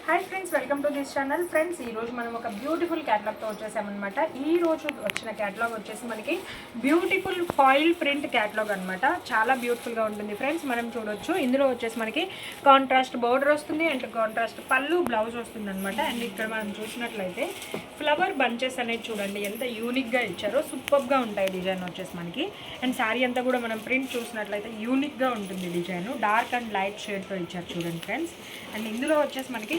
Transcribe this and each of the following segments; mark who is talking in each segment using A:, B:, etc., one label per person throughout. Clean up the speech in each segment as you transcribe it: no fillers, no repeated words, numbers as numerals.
A: Hi friends, welcome to this channel. Friends, ఈరోజు మనం ఒక బ్యూటిఫుల్ క్యాటలాగ్తో వచ్చేసామన్నమాట. ఈ రోజు వచ్చిన క్యాటలాగ్ వచ్చేసి మనకి బ్యూటిఫుల్ ఫాయిల్ ప్రింట్ క్యాటలాగ్ అనమాట. చాలా బ్యూటిఫుల్గా ఉంటుంది ఫ్రెండ్స్. మనం చూడొచ్చు, ఇందులో వచ్చేసి మనకి కాంట్రాస్ట్ బోర్డర్ వస్తుంది అండ్ కాంట్రాస్ట్ పళ్ళు బ్లౌజ్ వస్తుంది అనమాట. అండ్ ఇక్కడ మనం చూసినట్లయితే ఫ్లవర్ బంచెస్ అనేది చూడండి ఎంత యూనిక్గా ఇచ్చారో. సూపర్గా ఉంటాయి డిజైన్ వచ్చేసి మనకి. అండ్ శారీ అంతా కూడా మనం ప్రింట్ చూసినట్లయితే యూనిక్గా ఉంటుంది డిజైన్. డార్క్ అండ్ లైట్ షేడ్తో ఇచ్చారు చూడండి ఫ్రెండ్స్. అండ్ ఇందులో వచ్చేసి మనకి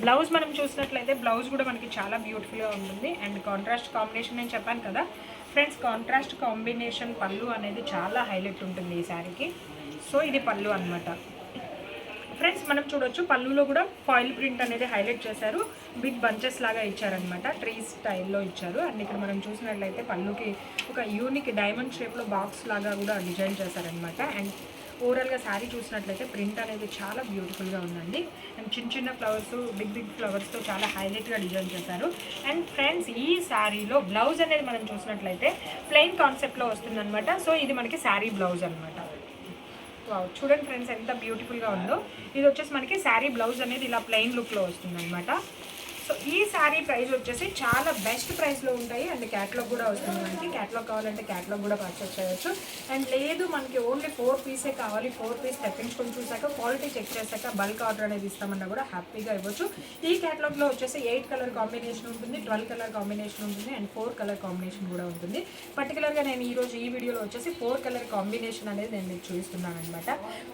A: బ్లౌజ్ మనం చూసినట్లయితే బ్లౌజ్ కూడా మనకి చాలా బ్యూటిఫుల్గా ఉంటుంది. అండ్ కాంట్రాస్ట్ కాంబినేషన్ నేను చెప్పాను కదా ఫ్రెండ్స్, కాంట్రాస్ట్ కాంబినేషన్ పళ్ళు అనేది చాలా హైలైట్ ఉంటుంది ఈ శారీకి. సో ఇది పళ్ళు అనమాట ఫ్రెండ్స్. మనం చూడొచ్చు పళ్ళులో కూడా ఫాయిల్ ప్రింట్ అనేది హైలైట్ చేశారు. బిగ్ బంచెస్ లాగా ఇచ్చారనమాట, ట్రీ స్టైల్లో ఇచ్చారు. అండ్ ఇక్కడ మనం చూసినట్లయితే పళ్ళుకి ఒక యూనిక్ డైమండ్ షేప్లో బాక్స్ లాగా కూడా డిజైన్ చేశారనమాట. అండ్ ఓవరాల్గా శారీ చూసినట్లయితే ప్రింట్ అనేది చాలా బ్యూటిఫుల్గా ఉందండి. అండ్ చిన్న చిన్న ఫ్లవర్స్, బిగ్ బిగ్ ఫ్లవర్స్తో చాలా హైలైట్గా డిజైన్ చేశారు. అండ్ ఫ్రెండ్స్, ఈ శారీలో బ్లౌజ్ అనేది మనం చూసినట్లయితే ప్లెయిన్ కాన్సెప్ట్లో వస్తుందన్నమాట. సో ఇది మనకి శారీ బ్లౌజ్ అనమాట. వావ్, చూడండి ఫ్రెండ్స్ ఎంత బ్యూటిఫుల్గా ఉందో. ఇది వచ్చేసి మనకి శారీ బ్లౌజ్ అనేది ఇలా ప్లెయిన్ లుక్లో వస్తుందన్నమాట. సో ఈ శారీ ప్రైస్ వచ్చేసి చాలా బెస్ట్ ప్రైస్లో ఉంటాయి. అండ్ క్యాటలాగ్ కూడా వస్తుంది మనకి. క్యాటలాగ్ కావాలంటే క్యాటలాగ్ కూడా పర్చేస్ చేయొచ్చు. అండ్ లేదు మనకి ఓన్లీ 4 పీసే కావాలి, 4 పీస్ తెప్పించుకొని చూసాక క్వాలిటీ చెక్ చేశాక బల్క్ ఆర్డర్ అనేది ఇస్తామన్నా కూడా హ్యాపీగా ఇవ్వచ్చు. ఈ క్యాటలాగ్లో వచ్చేసి 8 కలర్ కాంబినేషన్ ఉంటుంది, 12 కలర్ కాంబినేషన్ ఉంటుంది అండ్ 4 కలర్ కాంబినేషన్ కూడా ఉంటుంది. పర్టికులర్గా నేను ఈరోజు ఈ వీడియోలో వచ్చేసి 4 కలర్ కాంబినేషన్ అనేది నేను మీకు చూపిస్తున్నాను అనమాట.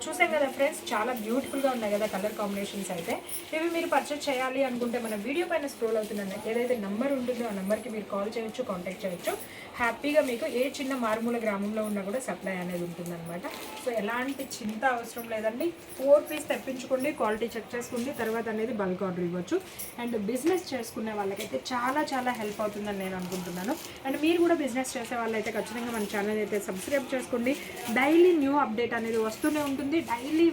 A: చూసాం కదా ఫ్రెండ్స్, చాలా బ్యూటిఫుల్గా ఉన్నాయి కదా కలర్ కాంబినేషన్స్ అయితే. ఇవి మీరు పర్చేస్ చేయాలి అనుకుంటే మన వీడియో పైన స్క్రోల్ అవుతుందండి, ఏదైతే నెంబర్ ఉంటుందో ఆ నెంబర్కి మీరు కాల్ చేయొచ్చు, కాంటాక్ట్ చేయొచ్చు. హ్యాపీగా మీకు ఏ చిన్న మారుమూల గ్రామంలో ఉన్నా కూడా సప్లై అనేది ఉంటుందన్నమాట. సో ఎలాంటి చింత అవసరం లేదండి. 4 పీస్ తెప్పించుకోండి, క్వాలిటీ చెక్ చేసుకోండి, తర్వాత అనేది బల్క్ ఆర్డర్ ఇవ్వచ్చు. అండ్ బిజినెస్ చేసుకునే వాళ్ళకైతే చాలా చాలా హెల్ప్ అవుతుందని నేను అనుకుంటున్నాను. అండ్ మీరు కూడా బిజినెస్ చేసే వాళ్ళైతే ఖచ్చితంగా మన ఛానల్ అయితే సబ్స్క్రైబ్ చేసుకోండి. డైలీ న్యూ అప్డేట్ అనేది వస్తూనే ఉంటుంది. డైలీ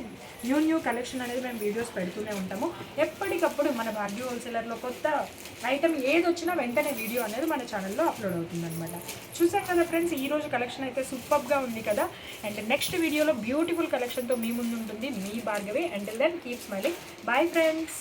A: న్యూ కలెక్షన్ అనేది మేము వీడియోస్ పెడుతూనే ఉంటాము. ఎప్పటికప్పుడు మన భార్గవి హోల్సేలర్లో కొత్త ఐటమ్ ఏది వచ్చినా వెంటనే వీడియో అనేది మన ఛానల్లో అప్లోడ్ అవుతుందన్నమాట. చూసాం కదా ఫ్రెండ్స్, ఈరోజు కలెక్షన్ అయితే సూపర్గా ఉంది కదా. అండ్ నెక్స్ట్ వీడియోలో బ్యూటిఫుల్ కలెక్షన్తో మీ ముందు ఉంటుంది మీ Bhargavi. And then keep smiling. Bye friends.